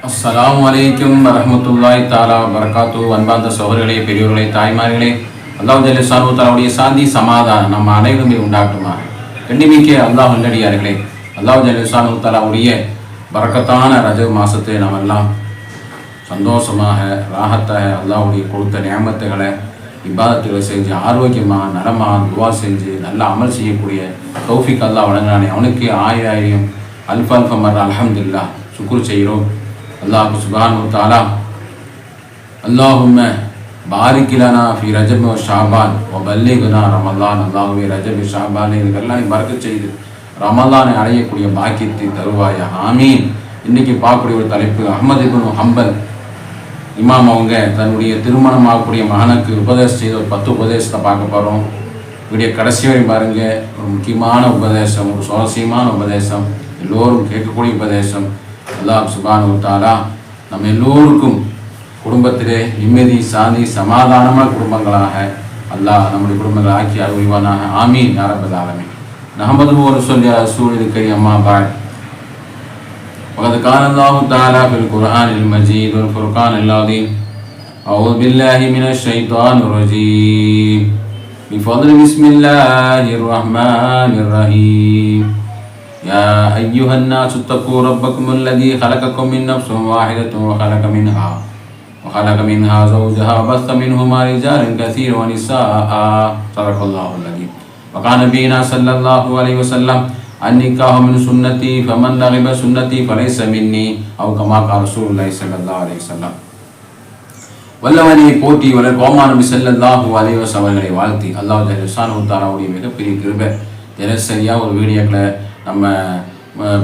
அஸ்ஸலாமு அலைக்கும் வரஹ்மத்துல்லாஹி தஆலா வபரகாத்துஹு. அன்பார்ந்த சகோதரர்களே, பெரியோர்களே, தாய்மார்களே, அல்லாஹ் ஜல்ல ஷானஹு தஆலாவுடைய சாந்தி சமாதானம் நம்ம அனைவருமே உண்டாகட்டுமா. கண்ணிமிக்க அல்லாஹ் நல்லடியார்களே, அல்லாஹ் ஜல்ல ஷானஹு தஆலாவுடைய பரக்கத்தான ரஜப் மாசத்தை நாம் எல்லாம் சந்தோஷமாக ராஹத்தாக அல்லாஹ்வுடைய கொடுத்த நியமத்துகளை இபாதத்துகளை செஞ்சு ஆரோக்கியமாக நலமாக துவா செஞ்சு நல்ல அமல் செய்யக்கூடிய தௌஃபீக் அல்லாஹ் வழங்கினானே, அவனுக்கு ஆயிரம் அல்ஃப மர்ரா அல்ஹம்துலில்லாஹ் சுக்ர் செய்கிறோம். அல்லாஹ் சுப்ஹானஹு வ தஆலா அல்லாஹும்ம பாரிக் லனா ஃபீ ரஜப் வ ஷஅபான் வ பல்லிக்னா ரமலான். அல்லாஹ்வே ரஜப் ஷஅபான் இதுக்கெல்லாம் நீ பரக்கத் செய்து ரமலானை அடையக்கூடிய பாக்கியத்தை தருவாயா, ஆமீன். இன்னைக்கு பார்க்கக்கூடிய ஒரு தலைப்பு, அஹ்மது இப்னு ஹம்பல் இமாம் அவங்க தன்னுடைய திருமணம் ஆகக்கூடிய மகனுக்கு உபதேசம் செய்த ஒரு 10 உபதேசத்தை பார்க்க போகிறோம். வீடியோ கடைசி வரை பாருங்க. ஒரு முக்கியமான உபதேசம், ஒரு சுவாரஸ்யமான உபதேசம், எல்லோரும் கேட்கக்கூடிய உபதேசம். அல்லாஹ் சுப்ஹானஹு வ தஆலா நம்ம எல்லோருக்கும் குடும்பத்திலே நிம்மதி சாந்தி சமாதானமான குடும்பங்களாக அல்லாஹ் நம்முடைய குடும்பங்களை ஆக்கி அருள்வானாக, ஆமீன் யா ரப்பல் ஆலமீன். நஹ்மதுஹு வ நுஸல்லி அலா ரசூலில் கரீம், அம்மா பஅத். وقد قال الله تعالى في القرآن المجيد والفرقان العظيم: أعوذ بالله من الشيطان الرجيم بفضل بسم الله الرحمن الرحيم يا أيها الناس اتقوا ربكم الذي خلقكم من نفس واحدة وخلق منها زوجها وبث منهما رجالا كثيرا ونساء. صدق الله العظيم. وقال نبينا صلى الله عليه وسلم: النكاح من سنتي فمن رغب سنتي فليس مني أو كما قال رسول الله صلى الله عليه وسلم. வல்லவனை போற்றி வளர் கோமா நபி ஸல்லல்லாஹு அலைஹி வஸல்லம் அவர்களை வாழ்த்தி அல்லாஹ் ஸுப்ஹானஹு வ தஆலாவுடைய மிகப்பெரிய கிருபை தினசரியாக ஒரு வீடியோக்களை நம்ம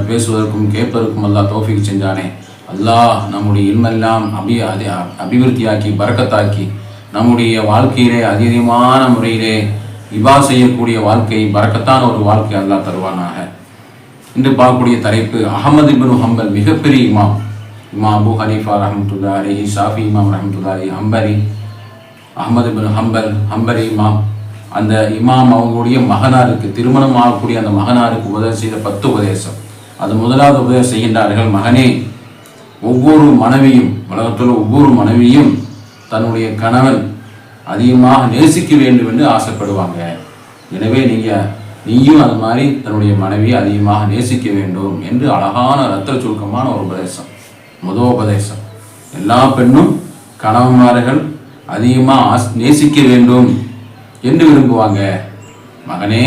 பேசுவதற்கும் கேட்பதற்கும் அல்லாஹ் தௌஃபீக் செஞ்சானே. அல்லாஹ் நம்முடைய இல்மெல்லாம் அபிவிருத்தியாக்கி பரக்கத்தாக்கி நம்முடைய வாழ்க்கையிலே அதிகமான முறையிலே இபா செய்யக்கூடிய வாழ்க்கை, பரக்கத்தான ஒரு வாழ்க்கை அல்லாஹ் தருவானாக. இன்று பார்க்கக்கூடிய தலைப்பு, அஹ்மது இப்னு ஹம்பல் மிகப்பெரிய இமாம் அபு ஹனீஃபா ரஹ்மத்துல்லாஹி அலைஹி, ஷாஃபி இமாம் ரஹ்மத்துல்லாஹி அலைஹி, ஹம்பரி அஹ்மது இப்னு ஹம்பல் ஹம்பரி இமாம். அந்த இமாம் அவங்களுடைய மகனாருக்கு திருமணம் ஆகக்கூடிய அந்த மகனாருக்கு உபதேசம் செய்த 10 உபதேசம். அது முதலாவது உபதேசம் செய்கின்றார்கள்: மகனே, ஒவ்வொரு மனைவியும் உலகத்தில் ஒவ்வொரு மனைவியும் தன்னுடைய கணவன் அதிகமாக நேசிக்க வேண்டும் என்று ஆசைப்படுவாங்க. எனவே நீயும் அது மாதிரி தன்னுடைய மனைவியை அதிகமாக நேசிக்க வேண்டும் என்று அழகான ரத்திர சுருக்கமான ஒரு உபதேசம். முதல் உபதேசம், எல்லா பெண்ணும் கணவன்மார்கள் அதிகமாக நேசிக்க வேண்டும் என்று விரும்புவாங்க. மகனே,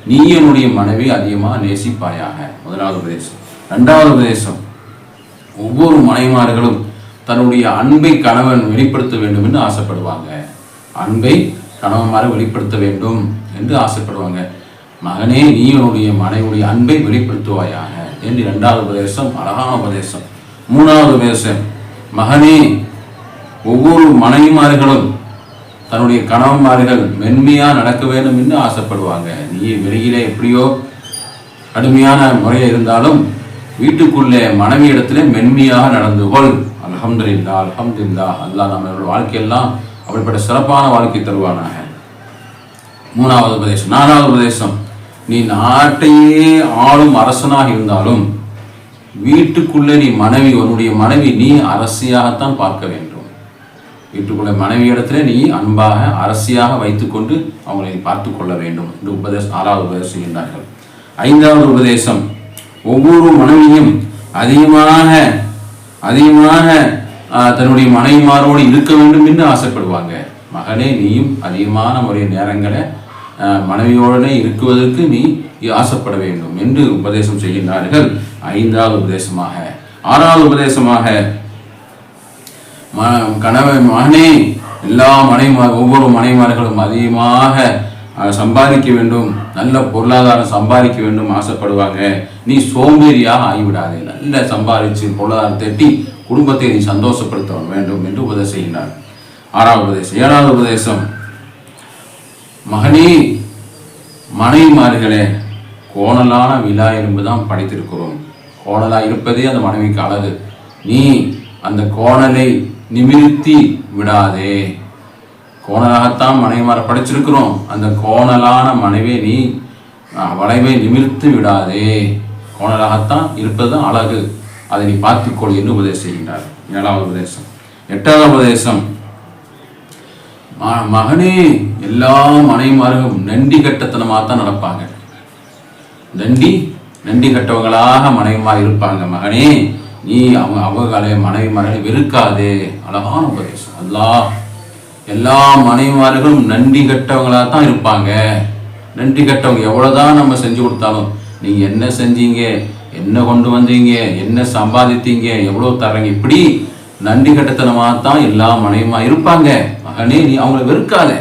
நீ என்னுடைய மனைவி அதிகமாக நேசிப்பாயாக. முதலாவது உபதேசம். இரண்டாவது உபதேசம், ஒவ்வொரு மனைவிமார்களும் தன்னுடைய அன்பை கணவன் வெளிப்படுத்த வேண்டும் என்று ஆசைப்படுவாங்க. அன்பை கணவன்மாரை வெளிப்படுத்த வேண்டும் என்று ஆசைப்படுவாங்க. மகனே, நீ உன்னுடைய மனைவியுடைய அன்பை வெளிப்படுத்துவாயாக என்று இரண்டாவது உபதேசம், அழகான உபதேசம். மூணாவது உபதேசம், மகனே, ஒவ்வொரு மனைவிமார்களும் தன்னுடைய கணவன்மார்கள் மென்மையாக நடக்க வேண்டும் என்று ஆசைப்படுவாங்க. நீ வெளியிலே எப்படியோ கடுமையான முறையில் இருந்தாலும் வீட்டுக்குள்ளே மனைவி இடத்துல மென்மையாக நடந்து கொள். அல்ஹம்துலில்லாஹ் அல்ஹம்துலில்லாஹ். அல்லாஹ் நம்மளோட வாழ்க்கையெல்லாம் அப்படிப்பட்ட சிறப்பான வாழ்க்கை தருவானாக. மூணாவது உபதேசம். நாலாவது உபதேசம், நீ நாட்டையே ஆளும் அரசனாக இருந்தாலும் வீட்டுக்குள்ளே உன்னுடைய மனைவி நீ அரசியாகத்தான் பார்க்க வேண்டும். வீட்டுக்குள்ளே மனைவி இடத்துல நீ அன்பாக அரசியாக வைத்துக்கொண்டு அவங்களை பார்த்து கொள்ள வேண்டும் என்று உபதேசம் 6வது உபதேசம் செய்கின்றார்கள். 5வது உபதேசம், ஒவ்வொரு மனைவியும் அதிகமாக தன்னுடைய மனைவிமாரோடு இருக்க வேண்டும் என்று ஆசைப்படுவாங்க. மகனே, நீயும் அதிகமான முறை நேரங்களை மனைவியோடனே இருக்குவதற்கு நீ ஆசைப்பட வேண்டும் என்று உபதேசம் செய்கின்றார்கள். 5வது உபதேசமாக. 6வது உபதேசமாக, மகனே, எல்லா ஒவ்வொரு மனைவிமார்களும் அதிகமாக சம்பாதிக்க வேண்டும், நல்ல பொருளாதாரம் சம்பாதிக்க வேண்டும் ஆசைப்படுவாங்க. நீ சோம்பேறியாக ஆகிவிடாதே, நல்ல சம்பாதிச்சு பொருளாதாரம் தட்டி குடும்பத்தை நீ சந்தோஷப்படுத்த வேண்டும் என்று உபதேசம் செய்கிறார். 6வது உபதேசம். 7வது உபதேசம், மகனே, மனைவிமார்களே, கோணலான விழா என்பதுதான் படைத்திருக்கிறோம். கோணலாக இருப்பதே அந்த மனைவிக்கு அழகு. நீ அந்த கோணலை நிமிர்த்தி விடாதே. கோணலாகத்தான் மனைவிமாரை படைச்சிருக்கிறோம். அந்த கோணலான மனைவி நீ வளைவை நிமிர்த்து விடாதே. கோணலாகத்தான் இருப்பது அழகு. அதை நீ பார்த்துக்கொள் என்று உபதேசம் செய்கின்றார். 7வது உபதேசம். 8வது உபதேசம், மகனே, எல்லா மனைவிமார்களும் நன்றி கட்டத்தனமாக தான் நடப்பாங்க. நன்றி கட்டவங்களாக மனைவிமார் இருப்பாங்க. மகனே, நீ அவங்களே மனைவிமார்களை வெறுக்காதே. அழகான உபதேசம். அல்லாஹ் எல்லா மனைவிமார்களும் நன்றி கட்டவங்களாக தான் இருப்பாங்க. நன்றி கட்டவங்க எவ்வளோதான் நம்ம செஞ்சு கொடுத்தாலும், நீங்கள் என்ன செஞ்சீங்க, என்ன கொண்டு வந்தீங்க, என்ன சம்பாதித்தீங்க, எவ்வளோ தர்றீங்க, இப்படி நன்றி கட்டத்தனமாக தான் எல்லா மனைவிமா இருப்பாங்க. மகனே, நீ அவங்களை வெறுக்காத.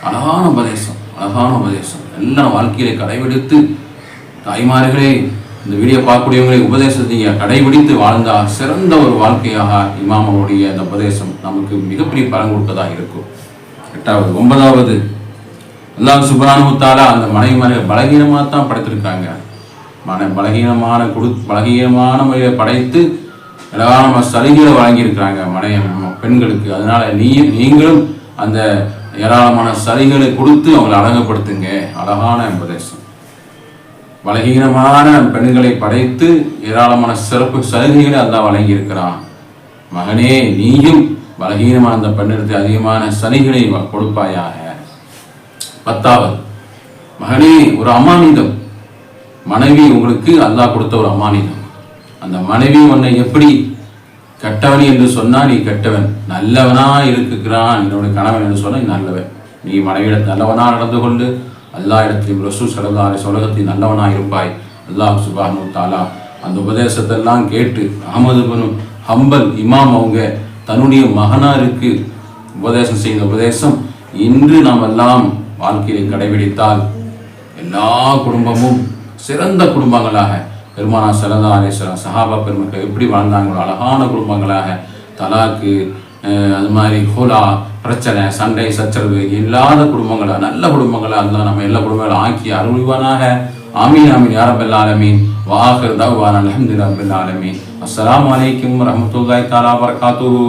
அழகான உபதேசம், அழகான உபதேசம். எல்லாம் வாழ்க்கையில கடைபிடித்து, தாய்மார்களே, இந்த வீடியோ பார்க்கக்கூடியவங்களை உபதேசத்தை கடைபிடித்து வாழ்ந்தால் சிறந்த ஒரு வாழ்க்கையாக இமாம் அவருடைய இந்த உபதேசம் நமக்கு மிகப்பெரிய பலன் கொடுப்பதாக இருக்கும். 8வது. 9வது, அல்லாஹ் சுப்ஹானஹு வ தஆலா அந்த மனைவிமார்கள் பலகீனமாக தான் படைத்திருக்காங்க. பலகீனமான முறையை படைத்து ஏராளமான சலுகைகளை வழங்கியிருக்கிறாங்க பெண்களுக்கு. அதனால நீங்களும் அந்த ஏராளமான சலுகைகளை கொடுத்து அவங்களை அழகுபடுத்துங்க. அழகான உபதேசம். பலகீனமான பெண்களை படைத்து ஏராளமான சிறப்பு சலுகைகளை அல்லாஹ் வழங்கியிருக்கிறான். மகனே, நீயும் பலகீனமான அந்த பெண்ணிற்கு அதிகமான சலுகைகளை கொடுப்பாயாக. 10வது, மகனே, ஒரு அமானிதம். மனைவி உங்களுக்கு அல்லாஹ் கொடுத்த ஒரு அமானிதம். அந்த மனைவி உன்னை எப்படி கெட்டவன் என்று சொன்னால் நீ கெட்டவன், நல்லவனா இருக்கிறான் என்னுடைய கணவன் என்று சொன்னால் நீ நல்லவன். நீ மனைவியிடத்தில் நல்லவனா நடந்து கொண்டு அல்லாஹ் இடத்தில் ரசூல் ஸல்லல்லாஹு அலைஹி வஸல்லம் உலகத்தில் நல்லவனா இருப்பாய். அல்லாஹ் சுப்ஹானஹு வ தஆலா அந்த உபதேசத்தெல்லாம் கேட்டு அஹ்மது இப்னு ஹம்பல் இமாம் அவங்க தன்னுடைய மகனாருக்கு உபதேசம் செய்த உபதேசம் இன்று நாம் எல்லாம் வாழ்க்கையை கடைபிடித்தால் எல்லா குடும்பமும் சிறந்த குடும்பங்களாக, பெருமானார் ஸல்லல்லாஹு அலைஹி வஸல்லம் சஹாபா பெருமக்கள் எப்படி வாழ்ந்தாங்களோ அழகான குடும்பங்களாக, தலாக்கு, அது மாதிரி ஹோலா, பிரச்சனை, சண்டை, சச்சரவு இல்லாத குடும்பங்களா, நல்ல குடும்பங்களா இருந்தால் நம்ம எல்லா குடும்பங்களும் ஆக்கி அருள்வானாக. ஆமீன் ஆமீன் யா ரப்பல் ஆலமீன். வ ஆகிரு தஅவானா அல்ஹம்துலில்லாஹி ரப்பில் ஆலமீன். அஸ்ஸலாமு அலைக்கும் வரஹ்மத்துல்லாஹி தஆலா வபரகாத்துஹு.